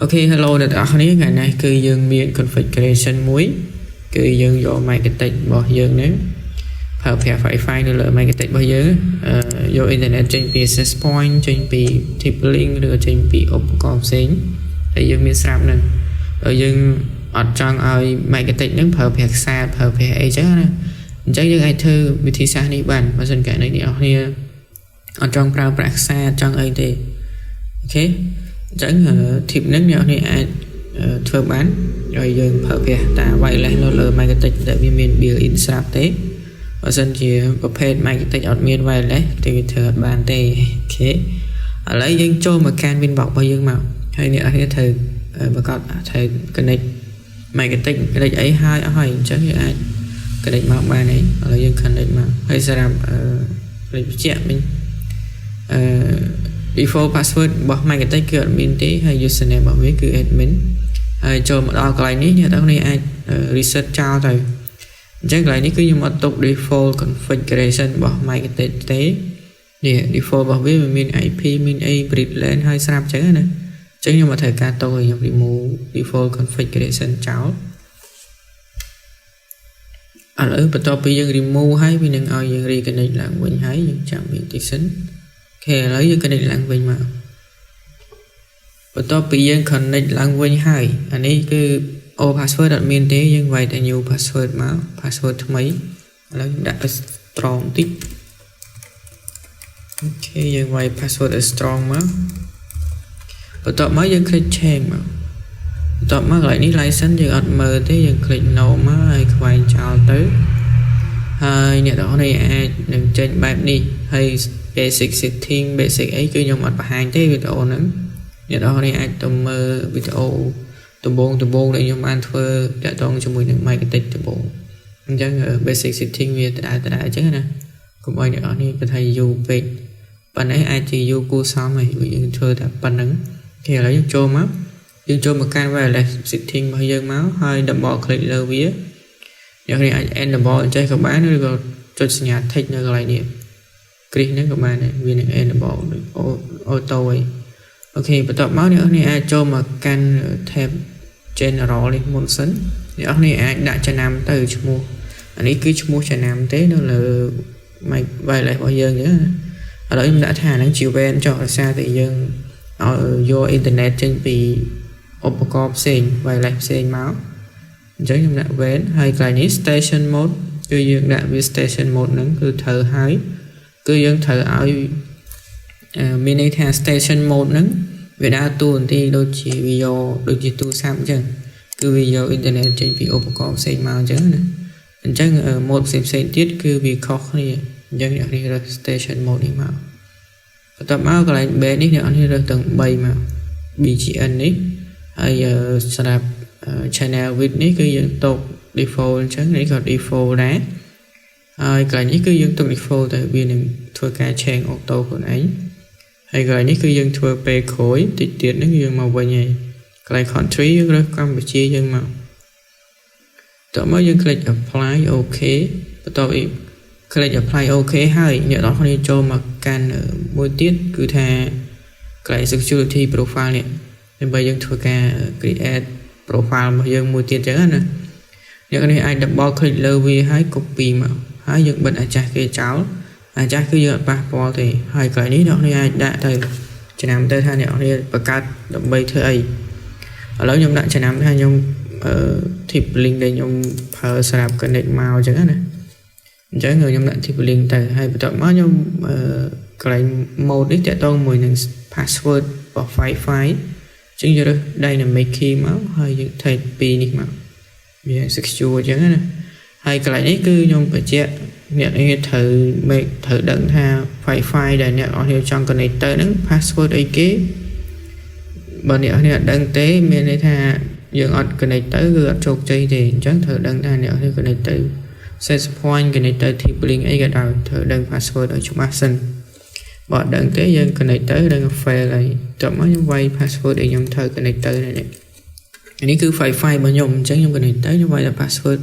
Ok hello អ្នកទាំងអស់គ្នាថ្ងៃនេះគឺយើងមាន configuration មួយគឺយើងយក marketing របស់យើងនេះប្រើប្រាស់ Wi-Fi នៅលើ marketing របស់យើងយក internet ចេញពី access point ចេញពី TP link ឬចេញពីឧបករណ៍ផ្សេងហើយយើងមានស្រាប់នឹងហើយយើងអត់ចង់ឲ្យ marketing នឹងប្រើប្រាស់ខ្សែប្រើប្រាស់អីចឹងណាអញ្ចឹងយើងអាចធ្វើវិធីសាស្ត្រនេះបានបើមិនករណីអ្នកនរគ្នាអត់ចង់ប្រើប្រាស់ខ្សែអត់ចង់អីទេអូខេចឹង tip ហ្នឹងអ្នកនរអាចធ្វើបានហើយយើងប្រើប្រាស់តា wireless នៅលើ marketing ដែលវាមាន built-in ស្រាប់ទេបើសិនជាប្រភេទ marketing អត់មាន wireless thì វាធ្វើអត់បានទេអូខេឥឡូវយើងចូលមកកាន់ Winbox របស់យើងមកហើយអ្នកនរត្រូវប្រកាសត្រូវ connect marketing connect អីហើយអស់ហើយអញ្ចឹងយើងអាច connect មកបានហើយឥឡូវយើង connect មកហើយសម្រាប់បញ្ជាក់មិញdefault password របស់ marketing គឺអត់មានទេហើយ username របស់វាគឺ admin ហើយចូលមកដល់កន្លែងនេះអ្នកទាំងនេះអាច reset ចោលទៅអញ្ចឹងកន្លែងនេះគឺខ្ញុំអត់ទុក default configuration របស់ marketing ទេនេះ default របស់វាមាន IP មាន bridge LAN ហើយស្រាប់អញ្ចឹងណាអញ្ចឹងខ្ញុំអត់ត្រូវការទុកឲ្យខ្ញុំ remove default configuration ចោលឥឡូវបន្ទាប់ពីយើង remove ហើយវានឹងឲ្យយើង reconnect ឡើងវិញហើយយើងចាំវាតិចសិនអូខេឥឡូវយើង connect ឡើងវិញមកបន្ទាប់ពីយើង connect ឡើងវិញហើយអានេះគឺ old password អត់មានទេយើងវាយតែ new password មក password ថ្មីឥឡូវដាក់ strong តិចអូខេយើងវាយ password strong មកបន្ទាប់មកយើង click change មកបន្ទាប់មកកន្លែងនេះ license យើងអត់មើលទេយើង click no មកហើយខ្វែងចោលទៅហើយអ្នកទាំងអស់នេះអាចនឹងចេញបែបនេះហើយ basic setting basic អីគឺខ្ញុំអត់បង្ហាញទេវីដេអូហ្នឹងអ្នកទាំងអស់នេះអាចទៅមើលវីដេអូដំបូងដែលខ្ញុំបានធ្វើតាក់ទងជាមួយនឹង marketing ដំបូងអញ្ចឹង basic setting វាដដែលអញ្ចឹងណាកុំឲ្យអ្នកទាំងអស់នេះគិតថាយូរពេកប៉ុន្តែអាចជាយូរគួរសមហើយយើងធ្វើតែប៉ុណ្្នឹងគេឥឡូវយើងចូលមកកាន់ wireless setting របស់យើងមកហើយ double click លើវាអ្នកទាំងនេះអាច enable ចេះក៏បានឬក៏ចុចសញ្ញា tick នៅកន្លែងនេះគ្រីសហ្នឹងក៏បានដែរវានឹង enable ដូច auto ឯងអូខេបន្ទាប់មកអ្នកនរអាចចូលមកកាន់ tab general នេះមុនសិនអ្នកនរអាចដាក់ចំណាំទៅឈ្មោះអានេះគឺឈ្មោះចំណាំទេនៅលើ wireless របស់យើងចឹងឥឡូវខ្ញុំដាក់ថាហ្នឹងជា WAN ចុះដោយសារតែយើងឲ្យយក internet ចេញពីឧបករណ៍ផ្សេង wireless ផ្សេងមកអញ្ចឹងខ្ញុំដាក់ WAN ហើយកន្លែងនេះ station mode គឺយើងដាក់វា station mode ហ្នឹងគឺត្រូវហើយគឺយើងត្រូវឲ្យមានន័យថា station mode ហ្នឹងវាដើរតួនាទីដូចជាវាយកដូចជាទូរស័ព្ទអញ្ចឹងគឺវាយក internet ចេញពីឧបករណ៍ផ្សេងមកអញ្ចឹងណាអញ្ចឹង mode ផ្សេងទៀតគឺវាខុសគ្នាអញ្ចឹងអ្នកនេះរើស station mode នេះមកបន្ទាប់មកកន្លែង base នេះអ្នកនេះរើសទាំង3មក BGN នេះហើយសម្រាប់ channel width នេះគឺយើងទុក default អញ្ចឹងនេះក៏ default ដែរហើយកន្លែងនេះគឺយើងទុក default តែវានឹងធ្វើការ change auto ខ្លួនឯងហើយកន្លែងនេះគឺយើងធ្វើពេលក្រោយតិចទៀតហ្នឹងយើងមកវិញហើយកន្លែង country យើងរើសកម្ពុជាយើងមកតោះមកយើង click apply OK បន្ទាប់ពី click apply OK ហើយអ្នកនរគ្នាចូលមកកាន់មួយទៀតគឺថាកន្លែង security profile នេះដើម្បីយើងធ្វើការ create profile របស់យើងមួយទៀតចឹងណាអ្នកនេះអាច double click លើវាហើយ copy មកហើយយើងបិទអាចាស់គេចោលអាចាស់គឺយើងអត់ប៉ះពាល់ទេហើយកន្លែងនេះអ្នកនេះអាចដាក់ទៅចំណាំទៅថាអ្នកនេះបង្កើតដើម្បីធ្វើអីឥឡូវខ្ញុំដាក់ចំណាំថាខ្ញុំTP link ដែលខ្ញុំប្រើសម្រាប់ connect មកអញ្ចឹងណាអញ្ចឹងខ្ញុំដាក់ TP link ទៅហើយបន្ទាប់មកខ្ញុំកន្លែង mode នេះតាក់ទងមួយនឹង password របស់ Wi-Fi អញ្ចឹងយើងរើស dynamic key មកហើយយើង take 2នេះមកវា secure អញ្ចឹងណាហើយកន្លែងនេះគឺខ្ញុំបញ្ជាក់អ្នកនេះត្រូវដឹងថា Wi-Fi ដែលអ្នកអស់ចង់ connect ទៅហ្នឹង password អីគេបើអ្នកអស់អត់ដឹងទេមានន័យថាយើងអត់ connect ទៅគឺអត់ជោគជ័យទេអញ្ចឹងត្រូវដឹងថាអ្នកអស់ connect ទៅ set point connect ទៅ TP link អីក៏ដោយត្រូវដឹង password ឲ្យច្បាស់សិនបើអត់ដឹងទេយើង connect ទៅដឹង fail ហើយតោះមកខ្ញុំវាយ password ឲ្យខ្ញុំត្រូវ connect ទៅនេះនេះគឺ Wi-Fi របស់ខ្ញុំអញ្ចឹងខ្ញុំ connect ទៅខ្ញុំវាយតែ password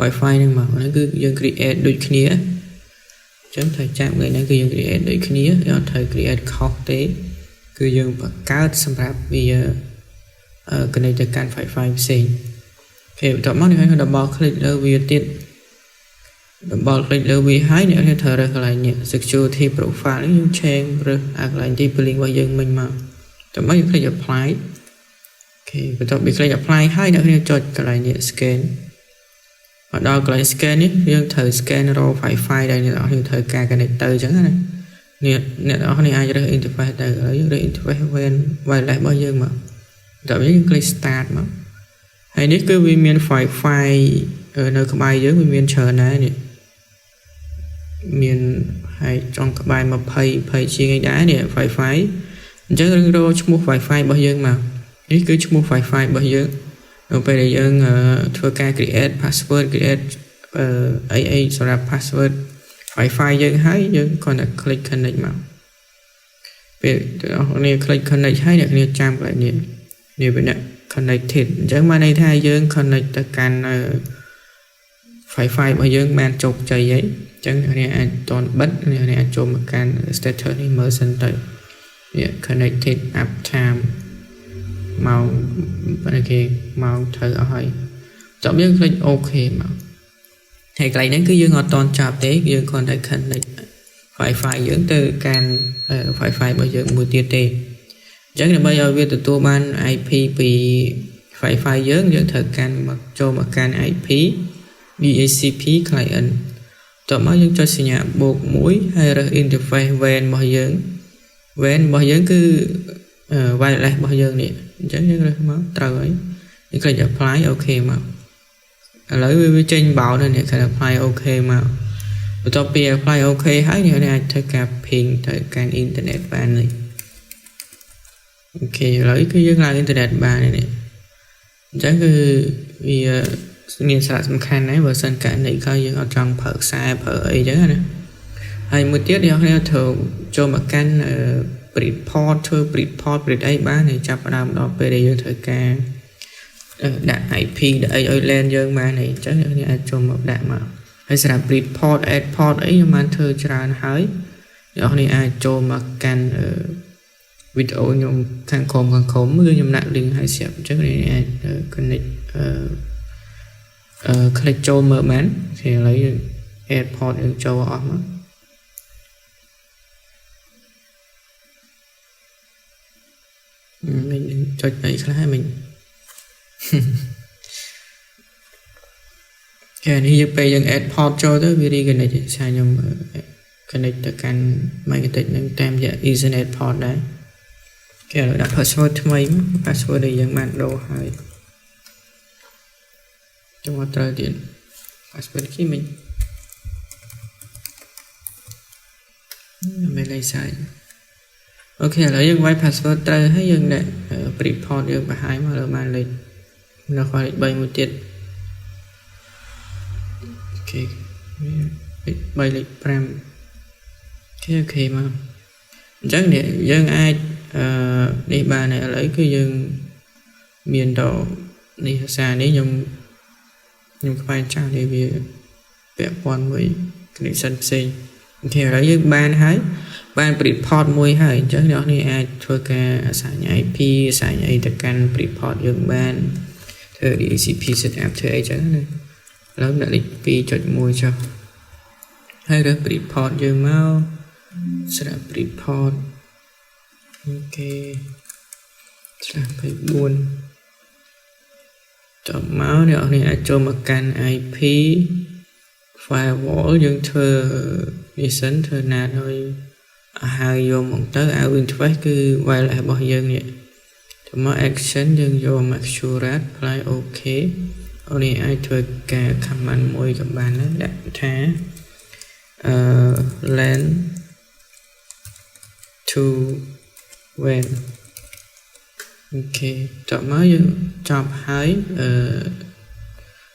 Wi-Fi ហ្នឹងមកហ្នឹងគឺយើង create ដូចគ្នាអញ្ចឹងត្រូវចាំថ្ងៃហ្នឹងគឺយើង create ដូចគ្នាអត់ត្រូវ create ខុសទេគឺយើងបង្កើតសម្រាប់វា connect ទៅកាន់ Wi-Fi ផ្សេងអូខេបន្ទាប់មកនេះហើយdouble click លើវាទៀត double click លើវាហើយអ្នកនេះត្រូវរើសកន្លែងនេះ security profile នេះយើងឆេងរើសកន្លែងទី link របស់យើងមិញមកតើមកយើង click apply អូខេបន្ទាប់ពី click apply ហើយអ្នកនេះចុចកន្លែងនេះ scan មកដល់កន្លែង scan នេះយើងត្រូវ scan raw Wi-Fi ដែលអ្នកនរត្រូវការ connect ទៅអញ្ចឹងណាអ្នកនរអាចរើស interface ទៅហើយយើងរើស interface wireless របស់យើងមកដល់យើង click start មកហើយនេះគឺវាមាន Wi-Fi នៅក្បែរយើងវាមានច្រើនណាស់នេះមានហើយចុងក្បែរ20ជាងឯដែរនេះ Wi-Fi អញ្ចឹងយើងរកឈ្មោះ Wi-Fi របស់យើងមកនេះគឺឈ្មោះ Wi-Fi របស់យើងនៅពេលដែលយើងធ្វើការ create password create អីសម្រាប់ password Wi-Fi យើងហើយយើងគ្រាន់តែ click connect មកពេលអ្នកនេះ click connect ហើយអ្នកនេះចាំកន្លែងនេះវាអ្នក connected អញ្ចឹងមកន័យថាយើង connect ទៅកាន់ Wi-Fi របស់យើងបានជោគជ័យហើយអញ្ចឹងអ្នកអាចតន់បិទអ្នកអាចចូលមកកាន់ status នេះមើលសិនទៅវា connected uptime ម៉ោងប៉ុន្តែគេម៉ោងត្រូវអស់ហើយចប់យើង click OK មកហើយកន្លែងហ្នឹងគឺយើងអត់តន់ចាប់ទេយើងគ្រាន់តែ connect Wi-Fi យើងទៅកាន់ Wi-Fi របស់យើងមួយទៀតទេអញ្ចឹងដើម្បីឲ្យវាទទួលបាន IP ពី Wi-Fi យើងត្រូវកាន់មកចូលមកកាន់ IP DHCP client តោះមកយើងចុចសញ្ញាបូក1ហើយរើស interface WAN របស់យើង WAN របស់យើងគឺ wireless របស់យើងនេះអញ្ចឹងយើងរើសមកត្រូវហើយយើង click apply OK មកឥឡូវវាចេញបោនេះ click apply OK មកបន្ទាប់ពី apply OK ហើយអ្នកអាចធ្វើការ ping ទៅកាន់ internet បាននេះអូខេឥឡូវគឺយើងឡើង internet បាននេះអញ្ចឹងគឺវាមានសារៈសំខាន់ណាស់បើសិនករណីខ្លះយើងអត់ចង់ប្រើខ្សែប្រើអីចឹងណាហើយមួយទៀតអ្នកគ្នាត្រូវចូលមកកាន់ Bridge port ធ្វើ Bridge port អីបានហើយចាប់ផ្ដើមដល់ពេលដែលយើងត្រូវការដាក់ IP ដាក់អីឲ្យ LAN យើងបានហើយអញ្ចឹងអ្នកគ្នាអាចចូលមកដាក់មកហើយសម្រាប់ Bridge port add port អីខ្ញុំបានធ្វើច្រើនហើយអ្នកគ្នាអាចចូលមកកាន់វីដេអូខ្ញុំខាងក្រោមគឺខ្ញុំដាក់ link ឲ្យស្រាប់អញ្ចឹងអ្នកអាច connect click ចូលមើលបានthì lấy airport យើងចូលអស់មកmìnhចុចអីខ្លះមិញគេនេះពេលយើង airport ចូលទៅវា reconnect ឆាខ្ញុំ connect ទៅកាន់ magnetic នឹងតាមរយៈ Ethernet port ដែរគេដាក់ password ថ្មីមក password ដែលយើងបានដូរហើយចូលមកត្រូវទៀត password គេមិញមិនលេខសាយអូខេឥឡូវយើងវាយ password ត្រូវហើយយើងដាក់ Bridge port យើងបង្ហាញមកលើបានលេខនៅខលេខ3មួយទៀតអូខេ3លេខ5អូខេមកអញ្ចឹងយើងអាចនេះបានឥឡូវគឺយើងមានដល់នេះភាសានេះខ្ញុំខ្វែងចាំនេះវាពាក់ព័ន្ធមួយ connection ផ្សេងអូខេឥឡូវយើងបានហើយបាន Bridge port មួយហើយអញ្ចឹងអ្នកនេះអាចធ្វើការអាសាញ IP អាសាញអីទៅកាន់ Bridge port យើងបានធ្វើ DHCP setup ធ្វើអីចឹងណាឥឡូវដាក់លេខ 2.1 ចុះហើយរើស Bridge port យើងមកស្រាប់ Bridge port អូខេស្រាប់24ចាប់មកអ្នកនេះអាចចូលមកកាន់ IP firewall យើងធ្វើនេះសិនធ្វើណាត់ឲ្យហើយយកមកទៅឲ្យ interface គឺ wireless របស់យើងនេះទៅមក action យើងយក make sure that apply OK អូនេះអាចធ្វើការ command មួយក៏បានដែរដាក់ថាLAN to WAN អូខេចាប់មកយើងចាប់ហើយ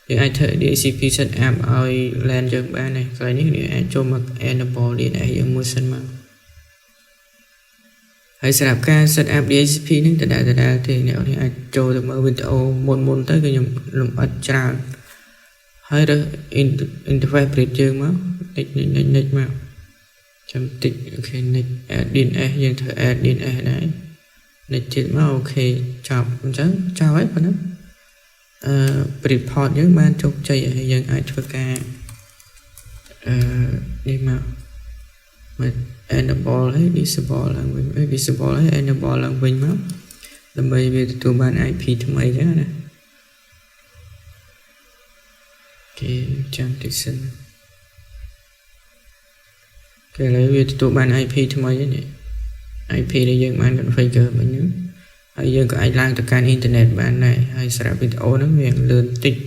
យើងអាចធ្វើ DHCP setup ឲ្យ LAN យើងបានហើយកន្លែងនេះយើងអាចចូលមក enable DNS យើងមួយសិនមកហើយសម្រាប់ការ setup DHCP នេះដដែលទេអ្នកនេះអាចចូលទៅមើលវីដេអូមុនទៅគឺខ្ញុំលម្អិតច្រើនហើយរើស interface bridge យើងមកនិចមកចាំតិចអូខេនិច add DNS យើងធ្វើ add DNS ដែរ này chết mà ok chọc chứ chào ấy phần đó report những ban chụp chạy hay dân ai cho ca đi mà enable ấy disable là mình disable ấy enable là mình máu là bây về tụi ban IP thì mấy chứ nè cái trang tích cái lấy về tụi ban IP thì mấy này IP để dân ban cần phải chờ mình nhớ hay dân có ai lang từ can internet bạn này hay sẽ video nó miệng lươn tích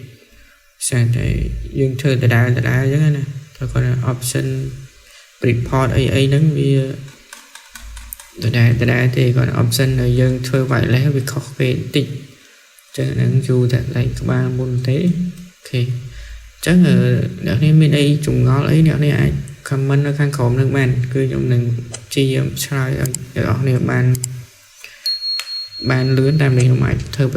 sang để dân chơi từ đá chứ này rồi còn option report ấy nó vì từ đá thì còn option là dân chơi vậy lấy việc khó về tích cho nên dù thật lại các bạn môn tế ok chắc là nếu như bên đây chúng nó lấy nếu như ai comment ở khang khổng nước bạn cứ trong đừng chi sai ở này bạn lưới làm này mãi thơ